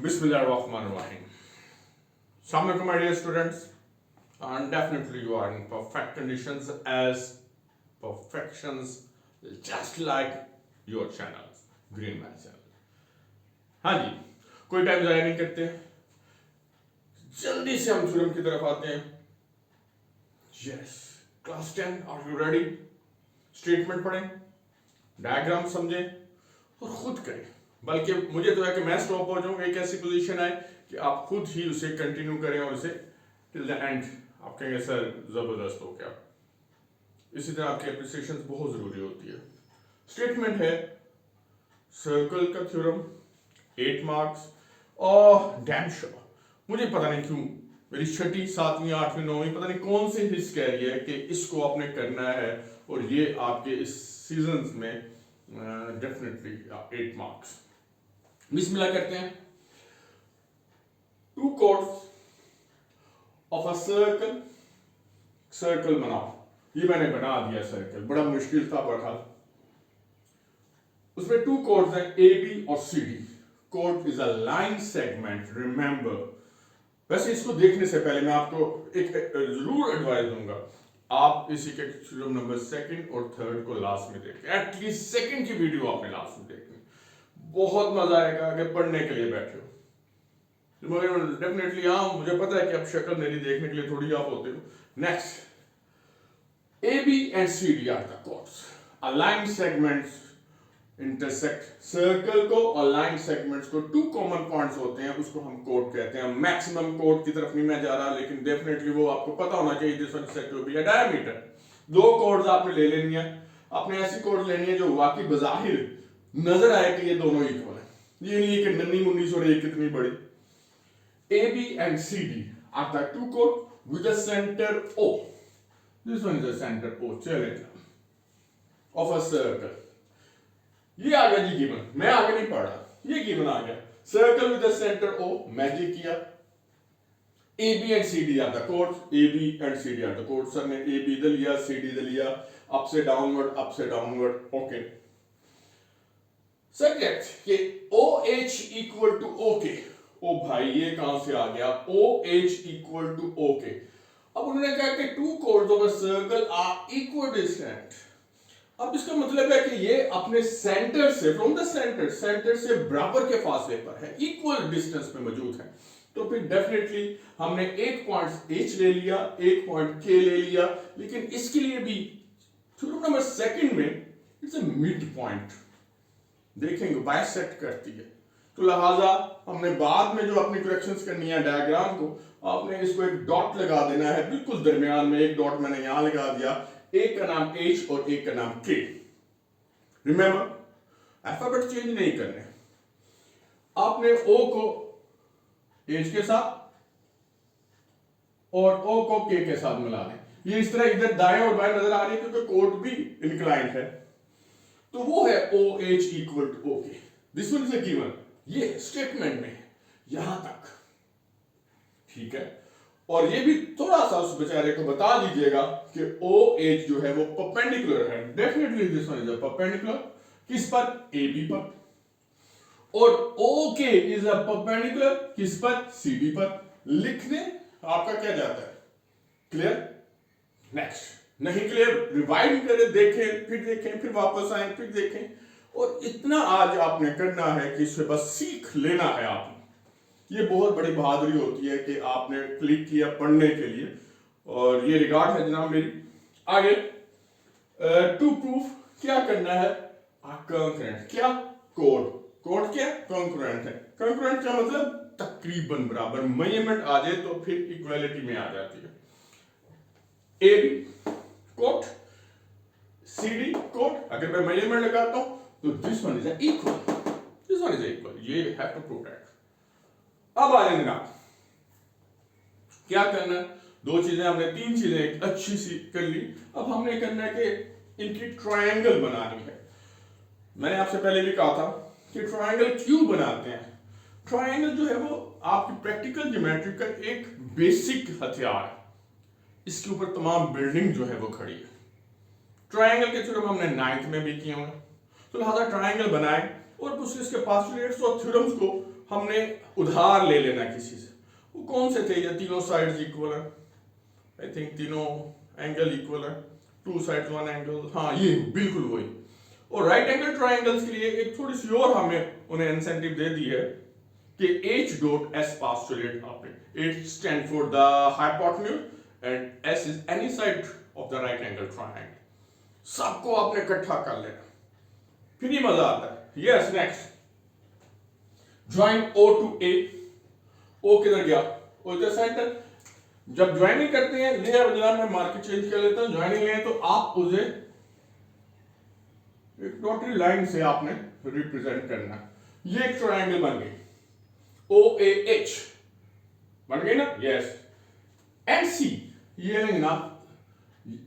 Bismillahirrahmanirrahim. Assalamu alaikum, my dear students, and definitely you are in perfect conditions as perfections, just like your channels, Green Man channel. हाँ जी, कोई time ज़ाया नहीं करते, जल्दी से हम थ्योरम की तरफ आते हैं. Yes, class 10, are you ready? Statement पढ़ें, डायग्राम समझें और खुद करें. बल्कि मुझे तो है कि मैं स्टॉप हो जाऊं, एक ऐसी पोजीशन है कि आप खुद ही उसे कंटिन्यू करें और उसे टिल द एंड आप कहेंगे सर जबरदस्त हो गया. इसी तरह आपकी एप्रिसिएशन बहुत जरूरी होती है. स्टेटमेंट है सर्कल का थ्योरम, 8 मार्क्स. और डैम श्योर मुझे पता नहीं क्यों मेरी 6वीं 7वीं 8वीं 9वीं पता नहीं कौन सी हिस्स कह रही है कि इसको आपने करना है और ये आपके इस सीजन में डेफिनेटली 8 मार्क्स. बिस्मिल्लाह करते हैं. 2 chords of a circle. Circle बनाओ. ये मैंने बना दिया सर्कल, बड़ा मुश्किल था पढ़ा. उसमें 2 chords हैं ए बी और C D. chord is a line segment, remember. वैसे इसको देखने से पहले मैं आपको एक जरूर एडवाइस दूंगा, आप इसी के थ्योरम नंबर 2nd और 3rd को लास्ट में देखें. एटलीस्ट 2nd की वीडियो आपने लास्ट में देखनी, बहुत मजा आएगा अगर पढ़ने के लिए बैठे हो. मगर डेफिनेटली हाँ, मुझे पता है कि आप शक्ल मेरी देखने के लिए थोड़ी आप होते हो. Next, A B and C D are the chords. A line segments intersect. Circle को और लाइन सेगमेंट्स को 2 कॉमन पॉइंट्स होते हैं, उसको हम कोड कहते हैं. मैक्सिमम कोड की तरफ नहीं मैं जा रहा, लेकिन डेफिनेटली वो आपको पता होना चाहिए. This one set to be a diameter. 2 chords आपने ले लेनी है. आपने ऐसी कोड लेनी है जो वाकई बजाहिर नजर आए कि ये दोनों इक्वल है. ये नहीं है कि नन्ही मुन्नी और एक कितनी बड़ी. A B and C D are the 2 कोड with a centre O. This one is a centre O. चले ऑफ अ सर्कल. ये आ गया जी गिवन, मैं आगे नहीं पढ़ रहा, ये गिवन आ गया. Circle with the centre O, magic किया. A B and C D are the chords. A B and C D are the chords. Sir ने ए बी दे लिया, सी डी दे लिया, अप से डाउनवर्ड. ओके. सब्जेक्ट कि O H equal to okay. ओ भाई ये कहां से आ गया? O H equal to okay. अब उन्होंने कहा कि 2 chords of a circle are equidistant. अब इसका मतलब है कि ये अपने सेंटर से, फ्रॉम द सेंटर से बराबर के फासले पर है, इक्वल डिस्टेंस पे मौजूद है. तो फिर डेफिनेटली हमने एक पॉइंट एच ले लिया, एक पॉइंट के ले लिया, लेकिन इसके लिए भी थ्योरम नंबर 2nd में इट्स अ मिड पॉइंट. देखेंगे बाइसेक्ट करती है. तो लिहाजा हमने बाद में जो अपनी करेक्शंस करनी है डायग्राम को, आपने इसको एक डॉट लगा देना है बिल्कुल दरमियान में. एक डॉट मैंने यहां लगा दिया, एक का नाम H और एक का नाम K. रिमेंबर, अल्फाबेट चेंज नहीं करने. आपने O को H के साथ और O को K के साथ मिला दें. ये इस तरह इधर दाएं और बाएं नजर आ रही है क्योंकि कोड भी इंक्लाइंड है. तो वो है OH equal to OK. This one is a given. ये स्टेटमेंट में यहां तक ठीक है. और ये भी थोड़ा सा उस बेचारे को बता दीजिएगा कि OH जो है वो परपेंडिकुलर है. Definitely this one is a perpendicular. किस पर? AB पर. और OK इज अ परपेंडिकुलर किस पर? CD पर. लिखने आपका क्या जाता है? क्लियर? नेक्स्ट. नहीं क्लियर, रिवाइंड करें, देखें, फिर वापस आए, फिर देखें. और इतना आज आपने करना है कि इसे बस सीख लेना है आपने. ये बहुत बड़ी बहादुरी होती है कि आपने क्लिक किया पढ़ने के लिए, और ये रिगार्ड है जनाब मेरी. आगे टू प्रूफ क्या करना है? कंकरेंट. क्या? कोड क्या? कंकरेंट है. कंकरेंट का मतलब तकरीबन बराबर. मेजरमेंट आ जाए तो फिर इक्वालिटी में आ जाती है. ए बी कोड, सी डी कोड. अगर मैं मेजरमेंट लगाता हूं तो this one is equal, this one is equal. ये हैव टू प्रोटेक्ट. अब आ जाएंगे आप क्या करना है? 2 चीजें हमने, 3 चीजें एक अच्छी सी कर ली. अब हमने करना है कि इनकी ट्रायंगल बनानी है. मैंने आपसे पहले भी कहा था कि ट्रायंगल क्यों बनाते हैं. ट्रायंगल जो है वो आपकी प्रैक्टिकल ज्योमेट्री का एक बेसिक हथियार है. इसके ऊपर तमाम बिल्डिंग जो है वो खड़ी है. ट्रायंगल के थ्योरम हमने 9th में भी किए हुए. तो लिहाजा ट्रायंगल बनाए और उसके पोस्टुलेट्स और थ्योरम्स को हमने उधार ले लेना किसी से, वो कौन से थे? ये तीनों साइड्स इक्वल है, आई थिंक तीनों एंगल इक्वल है, टू साइड्स वन एंगल, हाँ ये बिल्कुल वही। और राइट एंगल ट्राइंगल्स के लिए एक थोड़ी सी और हमें उन्हें इंसेंटिव दे दी है कि H डॉट S postulate आपने, H stand for the hypotenuse and S is any side of the right angle triangle। सबको आपने इकट्ठा कर लेना, फिर ही मजा आता है। Yes next, join O to A। O किधर गया? O इधर सेंटर। जब ज्वाइनिंग करते हैं, ले जनाब मैं मार्केट चेंज कर लेता हूं, ज्वाइनिंग ले तो आप उसे एक डॉटेड लाइन से आपने रिप्रेजेंट करना। ये एक ट्रायंगल बन गई, OAH बन गई ना? यस। एंड C ये लेंगे ना,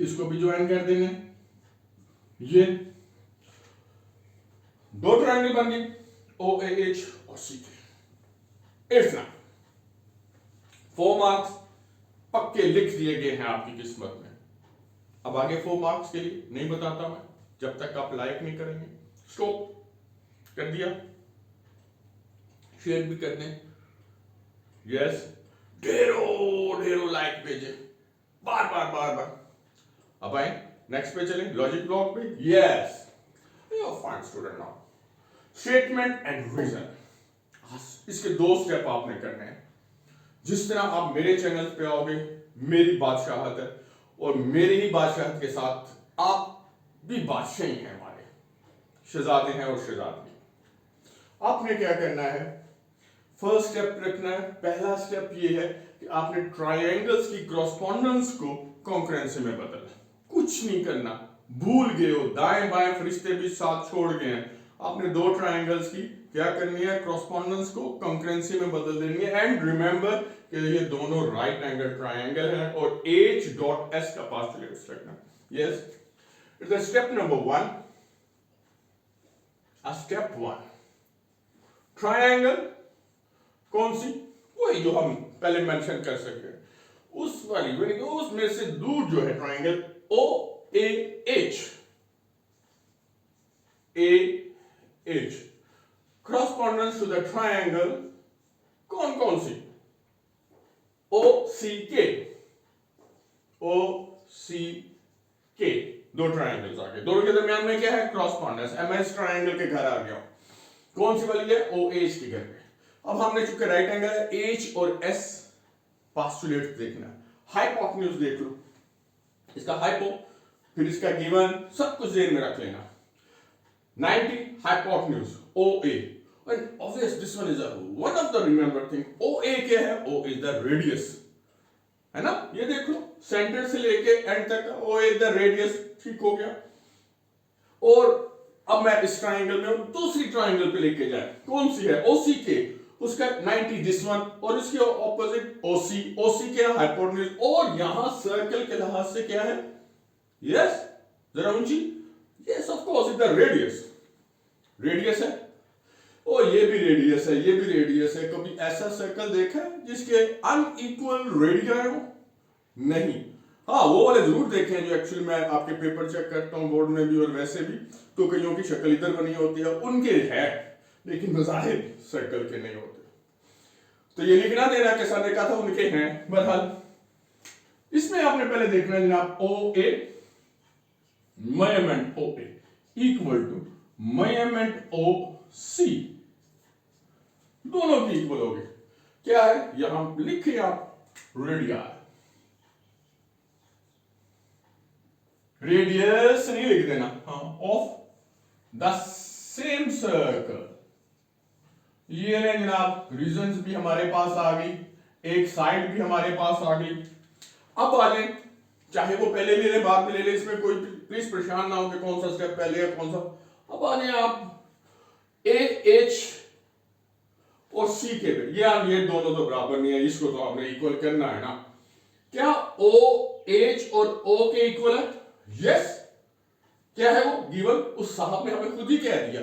इसको भी ज्वाइन कर देंगे। ये दो ट्रायंगल बन गई, OAH और CK। इट्स ना 4 मार्क्स पक्के लिख दिए गए हैं आपकी किस्मत में। अब आगे 4 मार्क्स के लिए नहीं बताता मैं, जब तक आप लाइक नहीं करेंगे। स्टॉप कर दिया, शेयर भी कर दें। यस, ढेरों ढेरों लाइक भेजे, बार बार बार बार। अब आए नेक्स्ट पे चलें, लॉजिक ब्लॉक पे। Yes, you are fine student now. Statement and reason, इसके 2 स्टेप आपने करने हैं। जिस तरह आप मेरे चैनल पे आओगे, मेरी बादशाहत है, और मेरी ही बादशाहत के साथ आप भी बादशाह ही हैं, हमारे शहजादे हैं और शहजादी। आपने क्या करना है? फर्स्ट स्टेप रखना है। पहला स्टेप ये है कि आपने ट्रायंगल्स की कॉरस्पॉन्डेंस को कॉन्करेंसी में बदलना। कुछ नहीं करना, भूल गए हो, दाएं बाएं फरिश्ते भी साथ छोड़ गए हैं। आपने 2 ट्रायंगल्स की क्या करनी है? कॉरस्पॉन्डेंस को कॉन्करेंसी में बदल देनी है। एंड रिमेंबर कि ये दोनों राइट एंगल ट्रायंगल हैं और H डॉट S का पोस्टुलेट रखना। Yes, it's step number 1। Step 1 triangle कौन सी? वही जो हम पहले मेंशन कर सकते हैं, उस वाली, उसमें से दूर जो है triangle OAH। AH correspondence to the triangle कौन कौन सी? OCK। OCK 2 ट्रायंगल्स आ गए, दोनों के दरमियान में क्या है? क्रॉसपॉन्डेंस। MS ट्रायंगल के घर आ गया। कौन सी वाली है? OH के घर में। अब हमने चूंकि राइट एंगल है, H और S पोस्टुलेट देखना। हाइपोटेन्यूज देख लो, इसका हाइपो, फिर इसका गिवन, सब कुछ ध्यान में रख लेना। 90 hypotenuse OA, and obvious this one is a one of the remember thing। OA क्या है? O is the radius, है ना? ये देख लो, सेंटर से लेके एंड तक O is the radius। ठीक हो गया। और अब मैं इस ट्रायंगल में दूसरी ट्रायंगल पे लेके जाए, कौन सी है? OCK, उसका 90 दिस वन, और इसके ऑपोजिट OC। OC क्या? हाइपोटेन्यूज। और यहां सर्कल के लिहाज से क्या है? यस, जरा ऊंची। Yes of course is the radius. Radius है, और ये भी रेडियस है, ये भी रेडियस है। कभी ऐसा सर्कल देखा है जिसके अनइक्वल रेडियस हो? नहीं। हाँ, वो वाले जरूर देखे हैं जो एक्चुअली मैं आपके पेपर चेक करता हूँ बोर्ड में भी और वैसे भी, तो कईयों की शक्ल इधर बनी होती है, उनके है, लेकिन बज़ाहिर सर्कल के नहीं होते। तो ये लिखना देना के साथ देखा था उनके हैं। बहरहाल इसमें आपने पहले देखना है जनाब, OA measurement OA equal to measurement OC, दोनों की इक्वल होगी। क्या है? यहां लिखे आप रेडियस। रेडियस नहीं लिख देना, हाँ, ऑफ द सेम सर्कल। ये ले जनाब, रीजंस भी हमारे पास आ गई, एक साइड भी हमारे पास आ गई। अब आ जाए, चाहे वो पहले ले ले बाद में ले ले, इसमें कोई प्लीज परेशान ना हो कि कौन सा स्टेप पहले है कौन सा। अब आ जाए आप AH और C के पे। ये दोनों तो बराबर नहीं है, इसको तो आपने इक्वल करना है ना। क्या OH और O के इक्वल है? यस। क्या है वो गिवन? उस साहब ने हमें खुद ही कह दिया।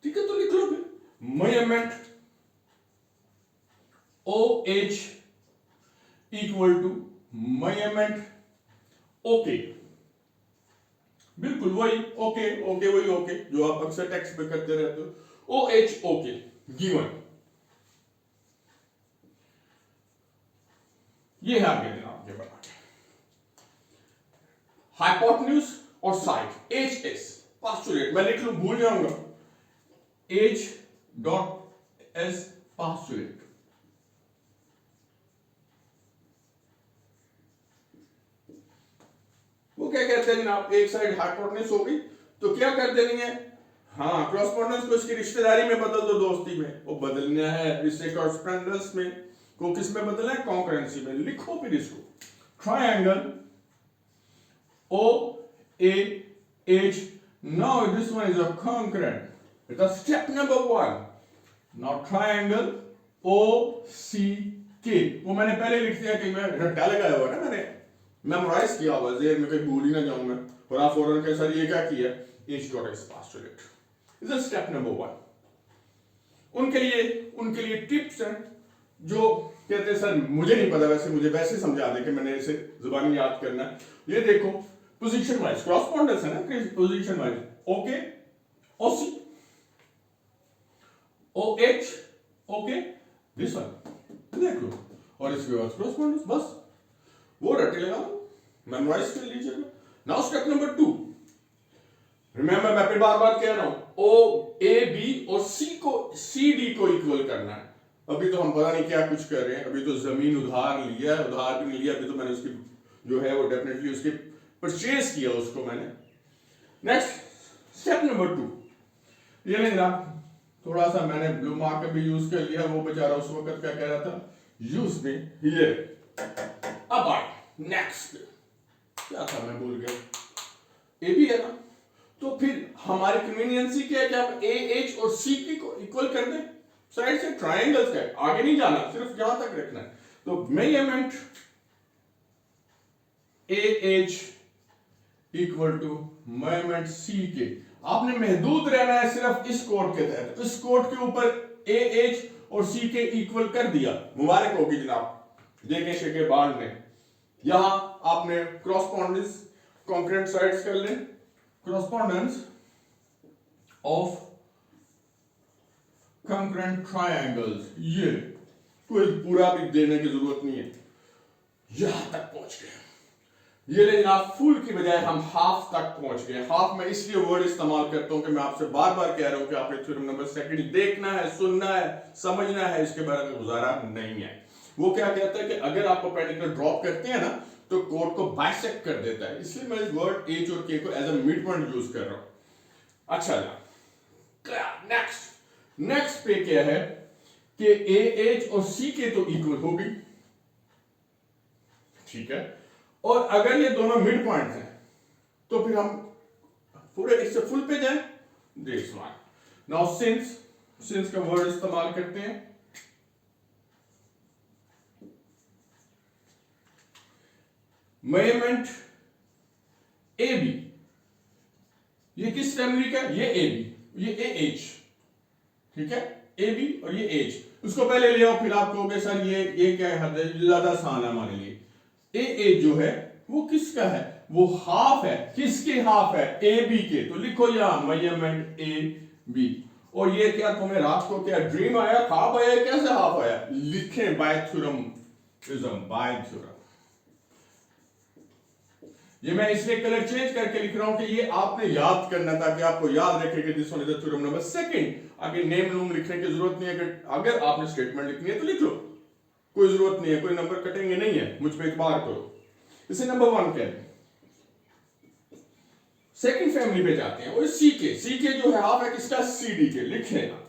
ठीक है, तो लिख लो फिर, measurement OH equal to measurement OK. बिल्कुल वही ओके, वही ओके जो आप अक्सर टेक्स्ट पे करते रहते हो। OH okay given. ये है आगे जनाब ये बना हाइपोटेन्यूज और साइड एच एस पास्टुलेट मैं लिख लूं भूल जाऊंगा एच डॉट एस पास्टुलेट वो क्या कहते हैं जनाब एक साइड हाइपोटेन्यूज होगी तो क्या कर देनी है हाँ क्रॉसपोंडेंस को इसकी रिश्तेदारी में बदल दो दोस्ती में वो बदलना है इससे कॉरेस्पोंडेंस में को किस में बदलना है कॉन्करेंसी में लिखो फिर इसको triangle O A H now this one is a concurrent it is step number 1 now triangle O C K वो मैंने पहले लिख दिया कि मैं रट्टा लगाया हुआ ना मैंने मेमोराइज किया हुआ जेर में कहीं भूल ही ना जाऊं मैं और आप फौरन के सर ये क्या किया H dot S postulate is a step number 1 उनके लिए टिप्स हैं जो कहते हैं सर मुझे नहीं पता वैसे मुझे वैसे समझा दे कि मैंने इसे जुबानी याद करना है ये देखो पोजीशन वाइज क्रॉसपोंडेंस है ना position wise OK OC O H OK this one देख लो और इसके बाद क्रॉसपोंडेंस बस वो रटे लगा लो मेमोराइज कर लीजिएगा नाउ स्टेप नंबर 2 रिमेंबर मैं फिर बार बार कह रहा हूं ओ ए बी और सी डी को इक्वल करना है अभी तो हम पता नहीं क्या कुछ कर रहे हैं अभी तो जमीन उधार लिया उधार भी नहीं लिया अभी तो मैंने उसकी जो है वो डेफिनेटली उसकी परचेज किया उसको मैंने नेक्स्ट स्टेप नंबर 2 ये नहीं जनाब थोड़ा सा मैंने ब्लू मार्कर भी यूज कर लिया वो बेचारा उस वक्त क्या कह रहा था यूज में ये अब आए नेक्स्ट क्या था मैं भूल गया ए भी है ना तो फिर हमारी कन्वीनियंसी क्या है कि हम ए एच और सी की को इक्वल कर दें साइड से ट्रायंगल्स का आगे नहीं जाना सिर्फ यहां तक रखना है तो measurement A H equal to measurement C K आपने महदूद रहना है सिर्फ इस कोड के तहत इस कोड के ऊपर ए एच और सी के इक्वल कर दिया मुबारक होगी जनाब देखें शेखे बाढ़ ने यहां आपने क्रॉसपोंडेंस कॉन्करेंट साइड्स कर लें correspondence of congruent triangles ये कोई पूरा भी देने की जरूरत नहीं है यहां तक पहुंच गए ये लेकिन आप फुल की बजाय हम हाफ तक पहुंच गए हाफ में इसलिए वर्ड इस्तेमाल करता हूं कि मैं आपसे बार बार कह रहा हूं कि आपने थ्योरम नंबर सेकंड देखना है सुनना है समझना है इसके बारे में गुजारा नहीं है वो क्या कहता है कि अगर आप परपेंडिकुलर ड्रॉप करते हैं ना तो कोड को बाइसेक्ट कर देता है इसलिए मैं इस वर्ड एच और के को as a mid point use कर रहा हूं अच्छा नेक्स्ट पे क्या है कि ए एच और सी के तो इक्वल हो गई ठीक है और अगर ये दोनों मिड पॉइंट हैं तो फिर हम पूरे इससे फुल पे जाएं दिस वन नाउ सिंस का वर्ड इस्तेमाल करते हैं मेजरमेंट ए बी ये किस फैमिली का ये ए बी ये ए एच ठीक है ए बी और ये एच उसको पहले ले आओ फिर आप कहोगे सर ये क्या है ज्यादा आसान है हमारे लिए ए एच जो है वो किसका है वो हाफ है किसके हाफ है ए बी के तो लिखो यहां मेजरमेंट ए बी और ये क्या तुम्हें रात को क्या ड्रीम आया ख्वाब आया कैसे हाफ आया लिखें बाय थ्योरम बाय थ्योरम ये मैं इसलिए कलर चेंज करके लिख रहा हूं कि ये आपने याद करना ताकि आपको याद रखे कि this one is the theorem number second आगे नेम नूम लिखने की जरूरत नहीं है अगर आपने स्टेटमेंट लिखनी है तो लिख लो कोई जरूरत नहीं है कोई नंबर कटेंगे नहीं है मुझ पे इतबार करो इसे नंबर 1 कहते हैं सेकंड फैमिली पे जाते हैं और सी के जो है हाफ है किसका सी डी के लिख लेना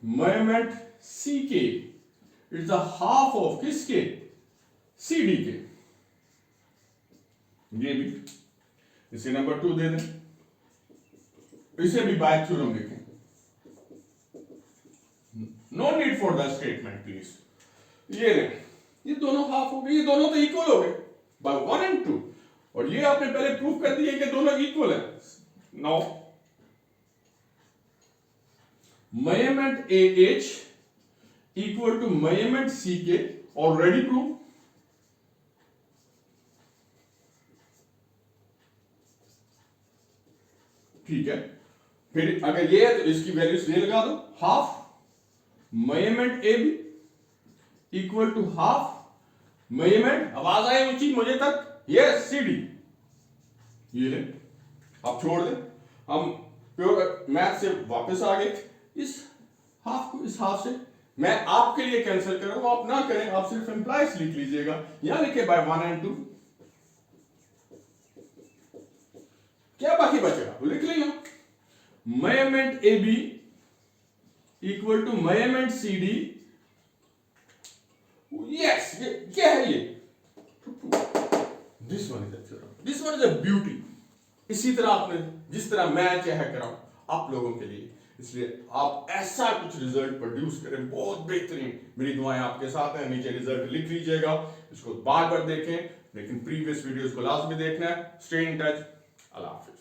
मेजरमेंट सी के इट्स द हाफ ऑफ किसके सी डी के ये भी इसे नंबर 2 दे दें इसे भी बाय थ्योरम लिखें no need for the statement please ये दोनों हाफ हो गए ये दोनों तो इक्वल हो गए बाय 1 and 2 और ये आपने पहले प्रूफ कर दिया कि दोनों इक्वल है now measurement A H equal to measurement C K already proof ठीक है फिर अगर ये है तो इसकी वैल्यूज ये लगा दो half measurement A B equal to half measurement, आवाज आए ऊंची मुझे तक, यस CD, ये ले आप छोड़ दें, हम प्योर मैथ से वापस आ गए, इस हाफ को इस हाफ से मैं आपके लिए कैंसिल कर रहा हूं, आप ना करें, आप सिर्फ एम्प्लॉइज लिख लीजिएगा, यहां लिखे बाय 1 and 2, क्या बाकी बचेगा वो लिख लेंगे, measurement AB equal to measurement CD, yes ये क्या है ये, this one is this one is a beauty. इसी तरह आपने जिस तरह मैं चाह कर रहा हूं आप लोगों के लिए, इसलिए आप ऐसा कुछ रिजल्ट प्रोड्यूस करें बहुत बेहतरीन, मेरी दुआएं आपके साथ हैं, नीचे रिजल्ट लिख लीजिएगा, इसको बार बार देखें, लेकिन प्रीवियस वीडियोस को लाजमी देखना है। स्टे इन टच, अल्लाह हाफिज़।